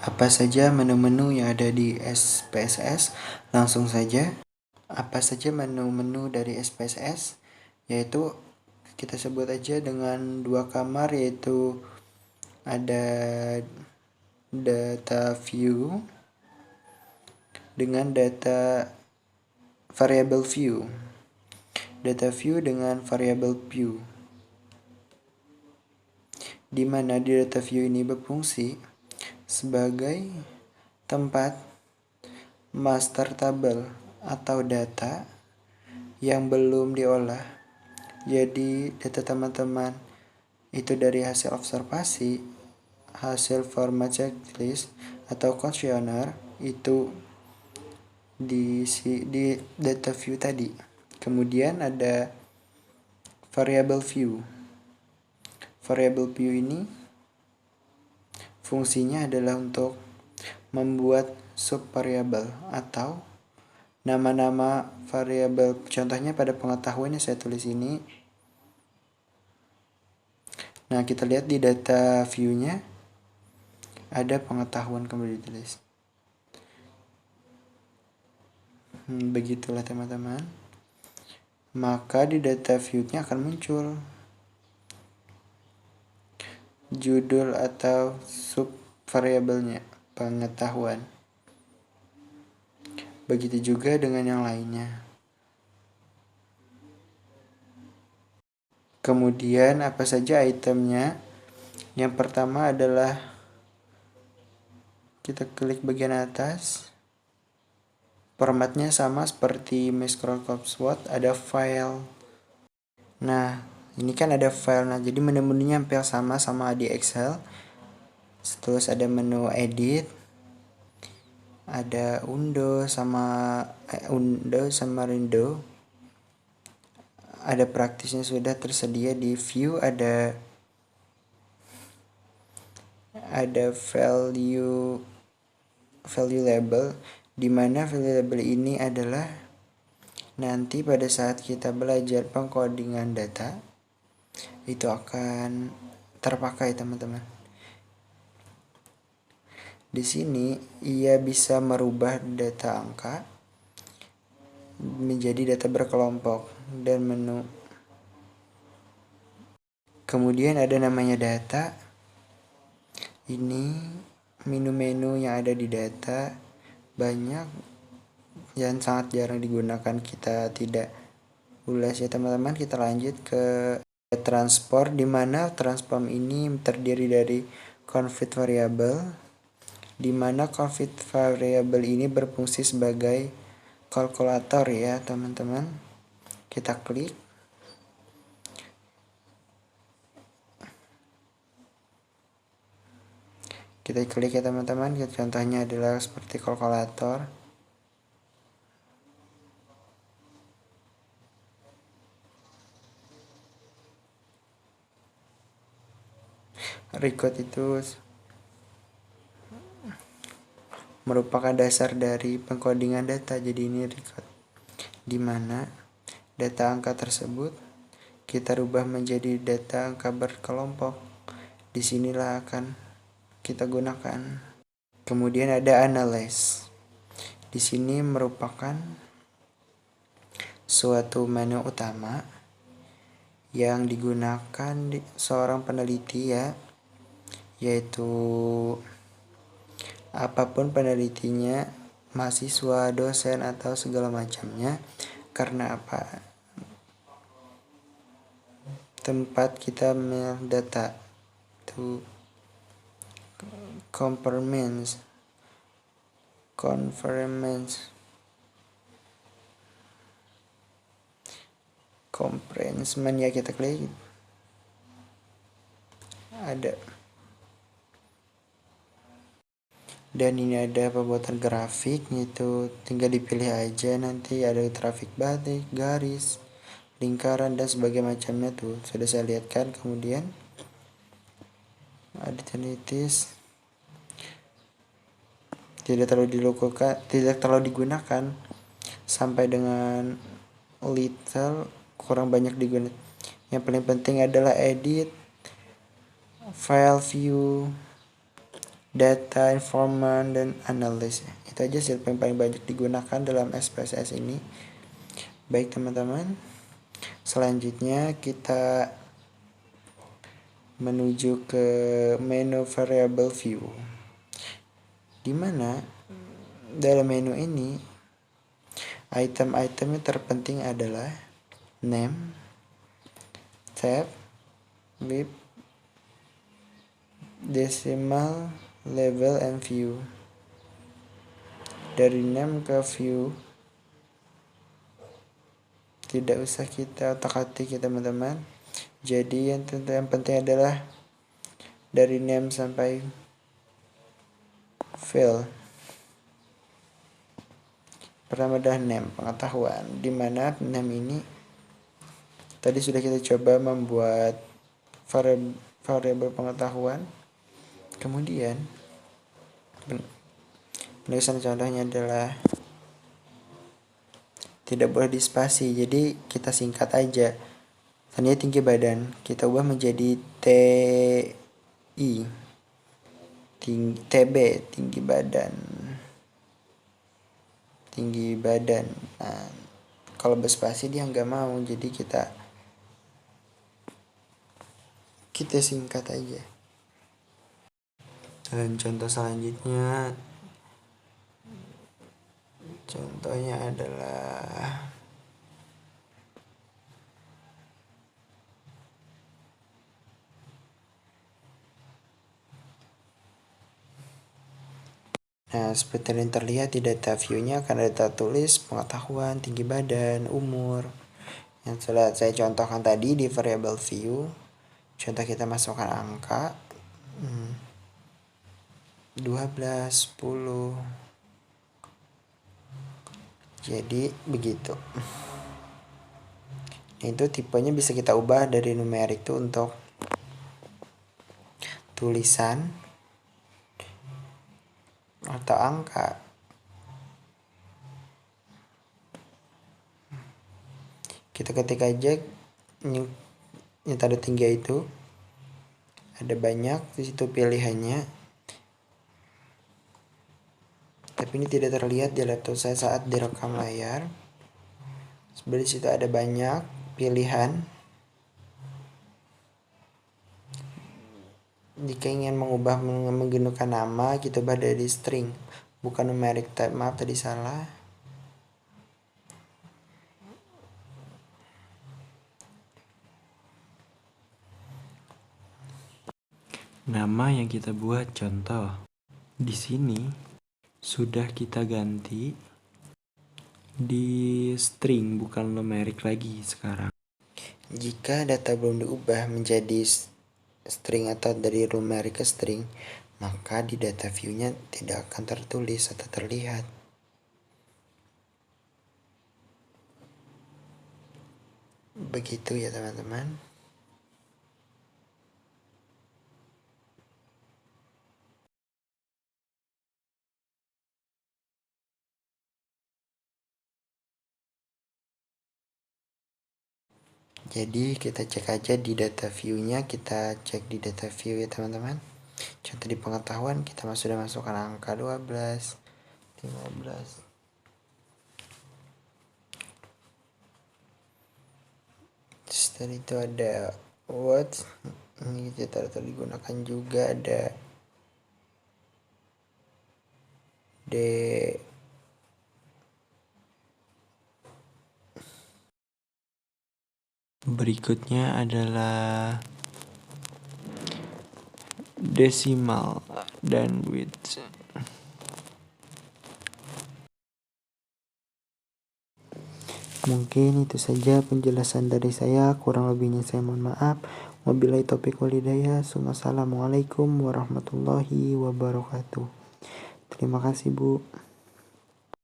Apa saja menu-menu yang ada di SPSS? Langsung saja. Apa saja menu-menu dari SPSS? Yaitu kita sebut aja dengan 2 kamar, yaitu ada data view dengan data variable view. Data view dengan variable view. Di mana di data view ini berfungsi sebagai tempat master table atau data yang belum diolah. Jadi data teman-teman itu dari hasil observasi, hasil format checklist atau questionnaire itu di data view tadi. Kemudian ada variable view. Variable view ini fungsinya adalah untuk membuat subvariabel atau nama-nama variabel. Contohnya pada pengetahuan yang saya tulis ini. Nah, kita lihat di data view-nya ada pengetahuan kembali ditulis. Begitulah teman-teman. Maka di data view-nya akan muncul judul atau subvariabelnya, pengetahuan. Begitu juga dengan yang lainnya. Kemudian apa saja itemnya? Yang pertama adalah kita klik bagian atas. Formatnya sama seperti Microsoft Word, ada file. Nah, ini kan ada file. Nah, jadi menu-menunya hampir sama di Excel. Terus ada menu edit, ada undo sama window. Ada praktisnya sudah tersedia di view, ada value label, di mana value label ini adalah nanti pada saat kita belajar pengkodingan data itu akan terpakai teman-teman. Di sini ia bisa merubah data angka menjadi data berkelompok dan menu. Kemudian ada namanya data. Ini menu-menu yang ada di data banyak yang sangat jarang digunakan, kita tidak ulas ya teman-teman. Kita lanjut ke transform, di mana transform ini terdiri dari convert variable, di mana convert variable ini berfungsi sebagai kalkulator ya teman-teman. Kita klik. Kita klik ya teman-teman. Contohnya adalah seperti kalkulator. Record itu merupakan dasar dari pengkodingan data. Jadi ini record, di mana data angka tersebut kita rubah menjadi data angka berkelompok. Disinilah akan kita gunakan. Kemudian ada analyze. Di sini merupakan suatu menu utama yang digunakan seorang peneliti ya, yaitu apapun penelitinya, mahasiswa, dosen atau segala macamnya. Karena apa? Tempat kita mendata to conference ya, kita klik. Ada. Dan ini ada pembuatan grafik, itu tinggal dipilih aja, nanti ada grafik batik, garis, lingkaran dan sebagainya macamnya tuh sudah saya lihatkan. Kemudian ada tinnitus, tidak terlalu digunakan sampai dengan little, kurang banyak digunakan. Yang paling penting adalah edit, file view, data, informant, dan analis. Itu aja sih yang paling banyak digunakan dalam SPSS ini. Baik teman-teman, selanjutnya kita menuju ke menu variable view, dimana dalam menu ini item-item yang terpenting adalah name, tab, width, decimal, level, and view. Dari name ke view tidak usah kita otak-atik ya teman-teman. Jadi yang penting adalah dari name sampai fill. Pertama adalah name, pengetahuan, dimana name ini tadi sudah kita coba membuat variabel pengetahuan. Kemudian penulisan contohnya adalah tidak boleh dispasi, jadi kita singkat aja. Tadinya tinggi badan kita ubah menjadi TI, TB, tinggi badan. Nah, kalau berspasi dia nggak mau, jadi kita singkat aja. Dan contoh selanjutnya, contohnya adalah nah, seperti yang terlihat di data view-nya akan ada data tulis, pengetahuan, tinggi badan, umur. Yang sudah saya contohkan tadi di variable view. Contoh kita masukkan angka 12, 10. Jadi begitu. Nah, itu tipenya bisa kita ubah dari numerik itu untuk tulisan atau angka. Kita ketik aja yang tanda tinggi itu, ada banyak di situ pilihannya, tapi ini tidak terlihat di laptop saya saat direkam layar. Sebenarnya di situ ada banyak pilihan. Jika ingin mengubah menggunakan nama, kita ubah dari string, bukan numeric type. Maaf tadi salah. Nama yang kita buat contoh di sini sudah kita ganti di string, bukan numeric lagi sekarang. Jika data belum diubah menjadi string atau dari numeric ke string, maka di data view-nya tidak akan tertulis atau terlihat. Begitu ya teman-teman. Jadi kita cek aja di data view-nya, kita cek di data view ya teman-teman. Contoh di pengetahuan kita sudah masukkan angka 12, 15. Setelah itu ada what, ini kita digunakan juga, ada D. Berikutnya adalah decimal dan width. Mungkin itu saja penjelasan dari saya, kurang lebihnya saya mohon maaf. Wabillahi taufiq wal hidayah. Assalamualaikum warahmatullahi wabarakatuh. Terima kasih Bu.